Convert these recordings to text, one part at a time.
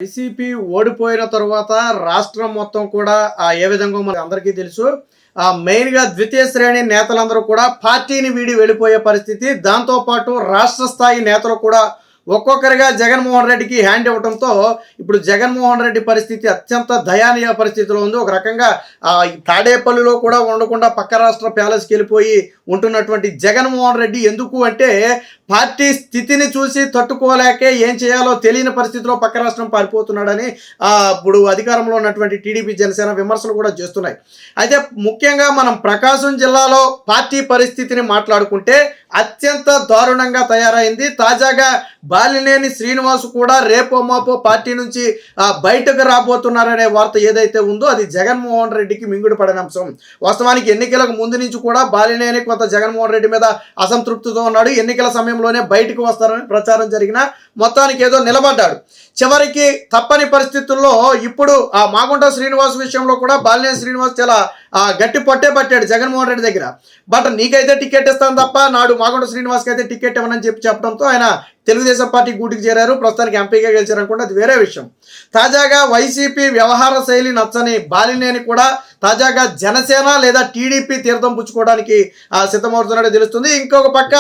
YCP ఓడిపోయిన తర్వాత రాష్ట్రం మొత్తం కూడా ఏ విధంగా మనకు అందరికీ తెలుసు. మెయిన్గా ద్వితీయ శ్రేణి నేతలందరూ కూడా పార్టీని వీడి వెళ్ళిపోయే పరిస్థితి. దాంతోపాటు రాష్ట్ర స్థాయి నేతలు కూడా ఒక్కొక్కరిగా జగన్మోహన్ రెడ్డికి హ్యాండ్ ఇవ్వడంతో ఇప్పుడు జగన్మోహన్ రెడ్డి పరిస్థితి అత్యంత దయానీయ పరిస్థితిలో ఉంది. ఒక రకంగా తాడేపల్లిలో కూడా ఉండకుండా పక్క రాష్ట్ర ప్యాలెస్కి వెళ్ళిపోయి ఉంటున్నటువంటి జగన్మోహన్ రెడ్డి ఎందుకు అంటే పార్టీ స్థితిని చూసి తట్టుకోలేకే ఏం చేయాలో తెలియని పరిస్థితిలో పక్క రాష్ట్రం పారిపోతున్నాడని ఇప్పుడు అధికారంలో ఉన్నటువంటి టీడీపీ జనసేన విమర్శలు కూడా చేస్తున్నాయి. అయితే ముఖ్యంగా మనం ప్రకాశం జిల్లాలో పార్టీ పరిస్థితిని మాట్లాడుకుంటే అత్యంత దారుణంగా తయారైంది. తాజాగా బాలినేని శ్రీనివాస్ కూడా రేపో మాపో పార్టీ నుంచి బయటకు రాబోతున్నారనే వార్త ఏదైతే ఉందో అది జగన్మోహన్ రెడ్డికి మింగుడు పడిన అంశం. వాస్తవానికి ఎన్నికలకు ముందు నుంచి కూడా బాలినేని కొంత జగన్మోహన్ రెడ్డి మీద అసంతృప్తితో ఉన్నాడు. ఎన్నికల సమయంలోనే బయటకు వస్తారని ప్రచారం జరిగిన మొత్తానికి ఏదో నిలబడ్డాడు. చివరికి తప్పని పరిస్థితుల్లో ఇప్పుడు మాగుంట శ్రీనివాస్ విషయంలో కూడా బాలినేని శ్రీనివాస్ చాలా గట్టి పట్టాడు జగన్మోహన్ రెడ్డి దగ్గర. బట్ నీకైతే టికెట్ ఇస్తాను తప్ప నాడు మాగుంట శ్రీనివాస్కి అయితే టికెట్ ఇవ్వనని చెప్పడంతో ఆయన తెలుగుదేశం పార్టీ గూటికి చేరారు. ప్రస్తుతానికి ఎంపీగా గెలిచారనుకుంటే అది వేరే విషయం. తాజాగా వైసీపీ వ్యవహార శైలి నచ్చని బాలినేని కూడా తాజాగా జనసేన లేదా టీడీపీ తీర్థం పుచ్చుకోవడానికి సిద్ధమవుతున్నట్టు తెలుస్తుంది. ఇంకొక పక్క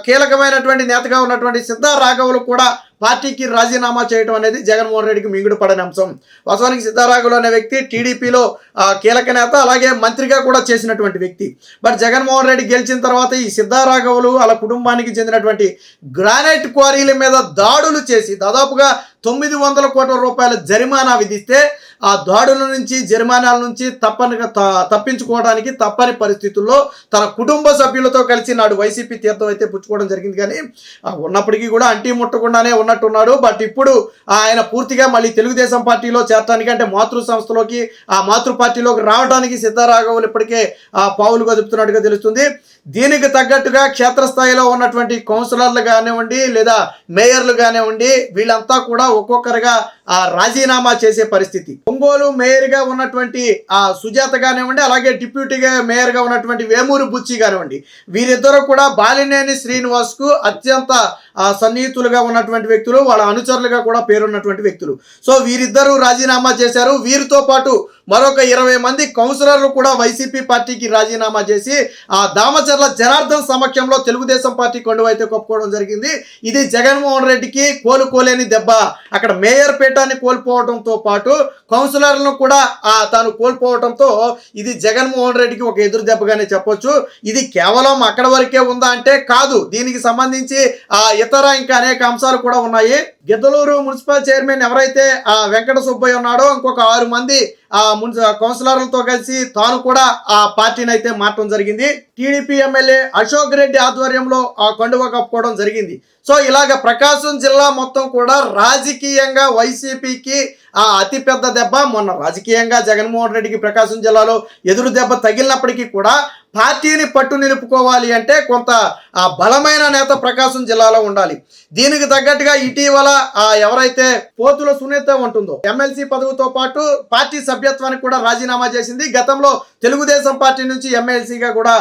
కీలకమైనటువంటి నేతగా ఉన్నటువంటి సిద్ధా రాఘవులు కూడా పార్టీకి రాజీనామా చేయడం అనేది జగన్మోహన్ రెడ్డికి మింగుడు పడని అంశం. వాస్తవానికి సిద్ధారాఘవులు అనే వ్యక్తి టీడీపీలో కీలక నేత, అలాగే మంత్రిగా కూడా చేసినటువంటి వ్యక్తి. బట్ జగన్మోహన్ రెడ్డి గెలిచిన తర్వాత ఈ సిద్ధారాఘవులు అలా కుటుంబానికి చెందినటువంటి గ్రానైట్ క్వారీల మీద దాడులు చేసి దాదాపుగా 900 కోట్ల రూపాయల జరిమానా విధిస్తే ఆ దాడుల నుంచి జరిమానాల నుంచి తప్పించుకోవడానికి తప్పని పరిస్థితుల్లో తన కుటుంబ సభ్యులతో కలిసి నాడు వైసీపీ తీర్థం అయితే పుచ్చుకోవడం జరిగింది. కానీ ఉన్నప్పటికీ కూడా అంటీ ముట్టకుండానే ఉన్నట్టున్నాడు. బట్ ఇప్పుడు ఆయన పూర్తిగా మళ్ళీ తెలుగుదేశం పార్టీలో చేరడానికి అంటే మాతృ సంస్థలోకి మాతృ పార్టీలోకి రావడానికి సిద్ధారాఘవులు ఇప్పటికే పావులు కదుపుతున్నట్టుగా తెలుస్తుంది. దీనికి తగ్గట్టుగా క్షేత్రస్థాయిలో ఉన్నటువంటి కౌన్సిలర్లు కానివ్వండి లేదా మేయర్లు కానివ్వండి వీళ్ళంతా కూడా ఒక్కొక్కరుగా రాజీనామా చేసే పరిస్థితి. ఒంగోలు మేయర్గా ఉన్నటువంటి సుజాత కానివ్వండి, అలాగే డిప్యూటీగా మేయర్గా ఉన్నటువంటి వేమూరి బుచ్చి కానివ్వండి, వీరిద్దరూ కూడా బాలినేని శ్రీనివాస్కు అత్యంత సన్నిహితులుగా ఉన్నటువంటి వ్యక్తులు, వాళ్ళ అనుచరులుగా కూడా పేరున్నటువంటి వ్యక్తులు. సో వీరిద్దరూ రాజీనామా చేశారు. వీరితో పాటు మరొక 20 మంది కౌన్సిలర్లు కూడా వైసీపీ పార్టీకి రాజీనామా చేసి దామచర్ల జనార్దన్ సమక్షంలో తెలుగుదేశం పార్టీ కొండు అయితే కప్పుకోవడం జరిగింది. ఇది జగన్మోహన్ రెడ్డికి కోలుకోలేని దెబ్బ. అక్కడ మేయర్ పీఠాన్ని కోల్పోవడంతో పాటు కౌన్సిలర్లను కూడా తాను కోల్పోవడంతో ఇది జగన్మోహన్ రెడ్డికి ఒక ఎదురు దెబ్బగానే చెప్పొచ్చు. ఇది కేవలం అక్కడ వరకే ఉందా అంటే కాదు. దీనికి సంబంధించి ఇతర ఇంకా అనేక అంశాలు కూడా ఉన్నాయి. గిద్దలూరు మున్సిపల్ చైర్మన్ ఎవరైతే వెంకట సుబ్బయ్య ఉన్నాడో ఇంకొక 6 మంది కౌన్సిలర్లతో కలిసి తాను కూడా ఆ పార్టీని అయితే మార్చడం జరిగింది. టీడీపీ ఎమ్మెల్యే అశోక్ రెడ్డి ఆధ్వర్యంలో కండువా కప్పుకోవడం జరిగింది. సో ఇలాగ ప్రకాశం జిల్లా మొత్తం కూడా రాజకీయంగా వైసీపీకి అతిపెద్ద దెబ్బ. మొన్న రాజకీయంగా జగన్మోహన్ రెడ్డికి ప్రకాశం జిల్లాలో ఎదురు దెబ్బ తగిలినప్పటికీ కూడా పార్టీని పట్టు నిలుపుకోవాలి అంటే కొంత బలమైన నేత ప్రకాశం జిల్లాలో ఉండాలి. దీనికి తగ్గట్టుగా ఇటీవల ఎవరైతే పోతుల సునీత ఉంటుందో ఎమ్మెల్సీ పదవితో పాటు పార్టీ సభ్యత్వానికి కూడా రాజీనామా చేసింది. గతంలో తెలుగుదేశం పార్టీ నుంచి ఎమ్మెల్సీగా కూడా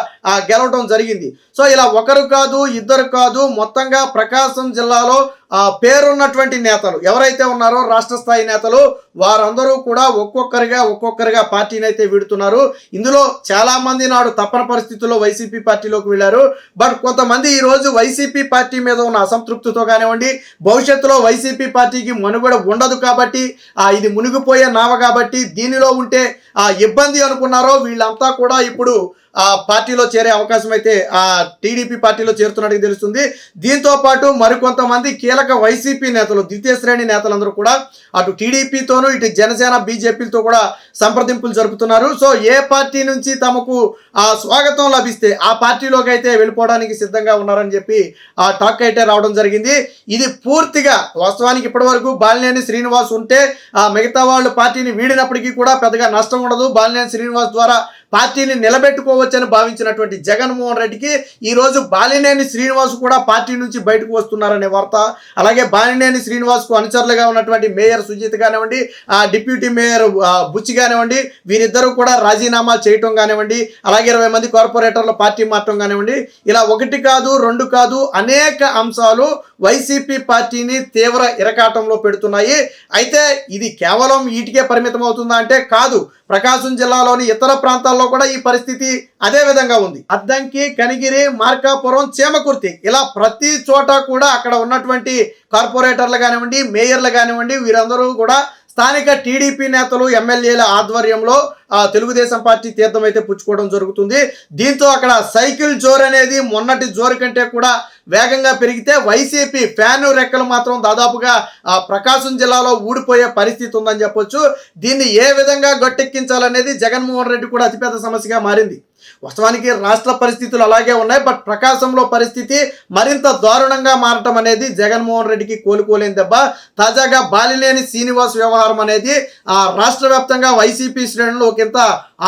గెలవడం జరిగింది. సో ఇలా ఒకరు కాదు ఇద్దరు కాదు మొత్తంగా ప్రకాశం జిల్లాలో పేరున్నటువంటి నేతలు ఎవరైతే ఉన్నారో రాష్ట్ర స్థాయి నేతలు వారందరూ కూడా ఒక్కొక్కరిగా పార్టీని అయితే వీడుతున్నారు. ఇందులో చాలా మంది నాడు తప్పని పరిస్థితుల్లో వైసీపీ పార్టీలోకి వెళ్ళారు. బట్ కొంతమంది ఈరోజు వైసీపీ పార్టీ మీద ఉన్న అసంతృప్తితో కానివ్వండి, భవిష్యత్తులో వైసీపీ పార్టీకి మనుగడ ఉండదు కాబట్టి ఇది మునిగిపోయే నావ కాబట్టి దీనిలో ఉంటే ఇబ్బంది అనుకున్నారో వీళ్ళంతా కూడా ఇప్పుడు పార్టీలో చేరే అవకాశం అయితే టీడీపీ పార్టీలో చేరుతున్నట్టు తెలుస్తుంది. దీంతో పాటు మరికొంతమంది కీలక వైసీపీ నేతలు ద్వితీయ శ్రేణి నేతలందరూ కూడా అటు టీడీపీతోనూ ఇటు జనసేన బీజేపీలతో కూడా సంప్రదింపులు జరుపుతున్నారు. సో ఏ పార్టీ నుంచి తమకు స్వాగతం లభిస్తే ఆ పార్టీలోకి అయితే వెళ్ళిపోవడానికి సిద్ధంగా ఉన్నారని చెప్పి టాక్ అయితే రావడం జరిగింది. ఇది పూర్తిగా వాస్తవానికి ఇప్పటి వరకు బాలినేని శ్రీనివాస్ ఉంటే మిగతా వాళ్ళు పార్టీని వీడినప్పటికీ కూడా పెద్దగా నష్టం ఉండదు. బాలినేని శ్రీనివాస్ ద్వారా పార్టీని నిలబెట్టుకోవచ్చని భావించినటువంటి జగన్మోహన్ రెడ్డికి ఈరోజు బాలినేని శ్రీనివాస్ కూడా పార్టీ నుంచి బయటకు వస్తున్నారనే వార్త, అలాగే బాలినేని శ్రీనివాస్కు అనుచరులుగా ఉన్నటువంటి మేయర్ సుజిత్ కానివ్వండి, డిప్యూటీ మేయర్ బుచ్చి కానివ్వండి, వీరిద్దరూ కూడా రాజీనామాలు చేయటం కానివ్వండి, అలాగే 20 మంది కార్పొరేటర్ల పార్టీ మారటం కానివ్వండి, ఇలా ఒకటి కాదు రెండు కాదు అనేక అంశాలు వైసీపీ పార్టీని తీవ్ర ఇరకాటంలో పెడుతున్నాయి. అయితే ఇది కేవలం వీటికే పరిమితం అవుతుందా అంటే కాదు. ప్రకాశం జిల్లాలోని ఇతర ప్రాంతాల్లో కూడా ఈ పరిస్థితి అదే విధంగా ఉంది. అద్దంకి, కనిగిరి, మార్కాపురం, చేమకుర్తి ఇలా ప్రతి చోట కూడా అక్కడ ఉన్నటువంటి కార్పొరేటర్లు కానివ్వండి, మేయర్లు కానివ్వండి, వీరందరూ కూడా స్థానిక టీడీపీ నేతలు, ఎమ్మెల్యేల ఆధ్వర్యంలో తెలుగుదేశం పార్టీ తీర్థం అయితే పుచ్చుకోవడం జరుగుతుంది. దీంతో అక్కడ సైకిల్ జోరు అనేది మొన్నటి జోరు కంటే కూడా వేగంగా పెరిగితే వైసీపీ ఫ్యాను రెక్కలు మాత్రం దాదాపుగా ప్రకాశం జిల్లాలో ఊడిపోయే పరిస్థితి ఉందని చెప్పొచ్చు. దీన్ని ఏ విధంగా గట్టెక్కించాలనేది జగన్మోహన్ రెడ్డి కూడా అతిపెద్ద సమస్యగా మారింది. వాస్తవానికి రాష్ట్ర పరిస్థితులు అలాగే ఉన్నాయి, బట్ ప్రకాశంలో పరిస్థితి మరింత దారుణంగా మారటం అనేది జగన్మోహన్ రెడ్డికి కోలుకోలేని దెబ్బ. తాజాగా బాలినేని శ్రీనివాస్ వ్యవహారం అనేది రాష్ట్ర వ్యాప్తంగా వైసీపీ శ్రేణులు ఒకంత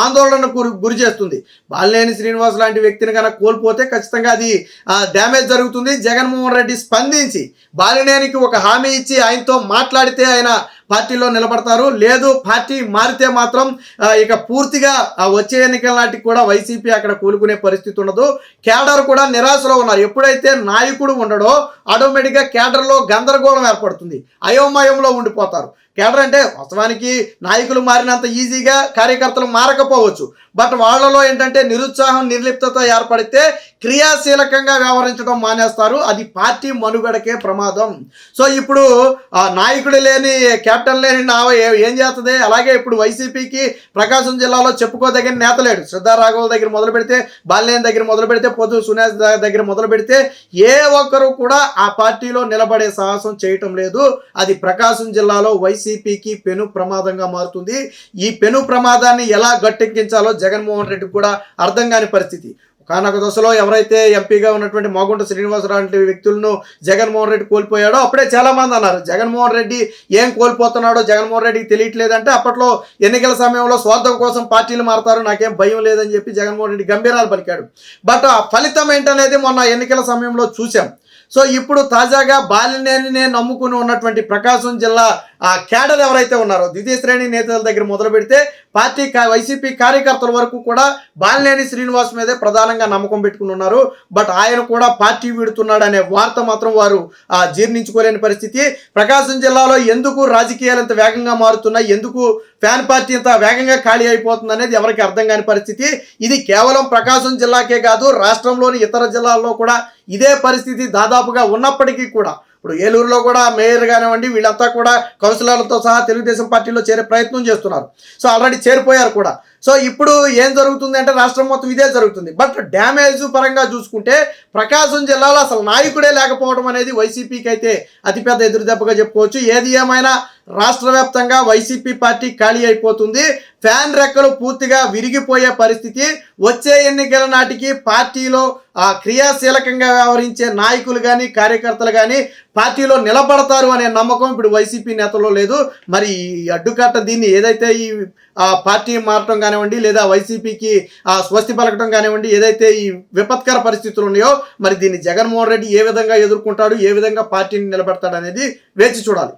ఆందోళనకు గురి చేస్తుంది. బాలినేని శ్రీనివాస్ లాంటి వ్యక్తిని కనుక కోల్పోతే ఖచ్చితంగా అది డ్యామేజ్ జరుగుతుంది. జగన్మోహన్ రెడ్డి స్పందించి బాలినేనికి ఒక హామీ ఇచ్చి ఆయనతో మాట్లాడితే ఆయన పార్టీలో నిలబడతారు, లేదు పార్టీ మారితే మాత్రం ఇక పూర్తిగా వచ్చే ఎన్నికల నాటికి కూడా వైసీపీ అక్కడ కోలుకునే పరిస్థితి ఉండదు. కేడర్ కూడా నిరాశలో ఉన్నారు. ఎప్పుడైతే నాయకుడు ఉండడో ఆటోమేటిక్గా కేడర్లో గందరగోళం ఏర్పడుతుంది, అయోమయంలో ఉండిపోతారు. కేడర్ అంటే వాస్తవానికి నాయకులు మారినంత ఈజీగా కార్యకర్తలు మారకపోవచ్చు, బట్ వాళ్ళలో ఏంటంటే నిరుత్సాహం, నిర్లిప్తత ఏర్పడితే క్రియాశీలకంగా వ్యవహరించడం మానేస్తారు. అది పార్టీ మనుగడకే ప్రమాదం. సో ఇప్పుడు నాయకుడు లేని, కెప్టెన్ లేని నావ ఏం చేస్తుంది? అలాగే ఇప్పుడు వైసీపీకి ప్రకాశం జిల్లాలో చెప్పుకోదగిన నేత లేడు. శ్రద్ధారాఘవుల దగ్గర మొదలు పెడితే, బాలినేని దగ్గర మొదలు పెడితే, పొద్దు సునేష్ దగ్గర మొదలు పెడితే ఏ ఒక్కరు కూడా ఆ పార్టీలో నిలబడే సాహసం చేయటం లేదు. అది ప్రకాశం జిల్లాలో వైసీపీకి పెను ప్రమాదంగా మారుతుంది. ఈ పెను ప్రమాదాన్ని ఎలా గట్టెక్కించాలో జగన్మోహన్ రెడ్డి కూడా అర్థం కాని పరిస్థితి. ఒకనొక దశలో ఎవరైతే ఎంపీగా ఉన్నటువంటి మాగుంట శ్రీనివాసరావు లాంటి వ్యక్తులను జగన్మోహన్ రెడ్డి కోల్పోయాడో అప్పుడే చాలామంది అన్నారు జగన్మోహన్ రెడ్డి ఏం కోల్పోతున్నాడో జగన్మోహన్ రెడ్డికి తెలియట్లేదంటే, అప్పట్లో ఎన్నికల సమయంలో స్వార్థం కోసం పార్టీలు మారతారు, నాకేం భయం లేదని చెప్పి జగన్మోహన్ రెడ్డి గంభీరాలు పలికాడు. బట్ ఆ ఫలితం ఏంటనేది మొన్న ఎన్నికల సమయంలో చూసాం. సో ఇప్పుడు తాజాగా బాలినేనినే నమ్ముకుని ఉన్నటువంటి ప్రకాశం జిల్లా కేడర్ ఎవరైతే ఉన్నారో ద్వితీయ శ్రేణి నేతల దగ్గర మొదలు పెడితే పార్టీ వైసీపీ కార్యకర్తల వరకు కూడా బాలినేని శ్రీనివాస్ మీదే ప్రధానంగా నమ్మకం పెట్టుకుని ఉన్నారు. బట్ ఆయన కూడా పార్టీ వీడుతున్నాడు అనే వార్త మాత్రం వారు జీర్ణించుకోలేని పరిస్థితి. ప్రకాశం జిల్లాలో ఎందుకు రాజకీయాలు ఇంత వేగంగా మారుతున్నాయి, ఎందుకు ఫ్యాన్ పార్టీ ఇంత వేగంగా ఖాళీ అయిపోతుంది అనేది ఎవరికి అర్థం కాని పరిస్థితి. ఇది కేవలం ప్రకాశం జిల్లాకే కాదు, రాష్ట్రంలోని ఇతర జిల్లాల్లో కూడా ఇదే పరిస్థితి దాదాపుగా ఉన్నప్పటికీ కూడా ఇప్పుడు ఏలూరులో కూడా మేయర్ కానివ్వండి, వీళ్ళంతా కూడా కౌన్సిలర్లతో సహా తెలుగుదేశం పార్టీలో చేరే ప్రయత్నం చేస్తున్నారు. సో ఆల్రెడీ చేరిపోయారు కూడా. సో ఇప్పుడు ఏం జరుగుతుంది అంటే రాష్ట్రం మొత్తం ఇదే జరుగుతుంది. బట్ డ్యామేజ్ పరంగా చూసుకుంటే ప్రకాశం జిల్లాలో అసలు నాయకుడే లేకపోవడం అనేది వైసీపీకి అయితే అతిపెద్ద ఎదురుదెబ్బగా చెప్పుకోవచ్చు. ఏది ఏమైనా రాష్ట్ర వ్యాప్తంగా వైసీపీ పార్టీ ఖాళీ అయిపోతుంది. ఫ్యాన్ రెక్కలు పూర్తిగా విరిగిపోయే పరిస్థితి. వచ్చే ఎన్నికల నాటికి పార్టీలో క్రియాశీలకంగా వ్యవహరించే నాయకులు కానీ, కార్యకర్తలు కానీ పార్టీలో నిలబడతారు అనే నమ్మకం ఇప్పుడు వైసీపీ నేతల్లో లేదు. మరి అడ్డుకట్ట దీన్ని ఏదైతే ఈ పార్టీ మారటం కానివ్వండి, లేదా వైసీపీకి స్వస్తి పలకటం కానివ్వండి, ఏదైతే ఈ విపత్కర పరిస్థితులు ఉన్నాయో మరి దీన్ని జగన్మోహన్ రెడ్డి ఏ విధంగా ఎదుర్కొంటాడు, ఏ విధంగా పార్టీని నిలబెడతాడు అనేది వేచి చూడాలి.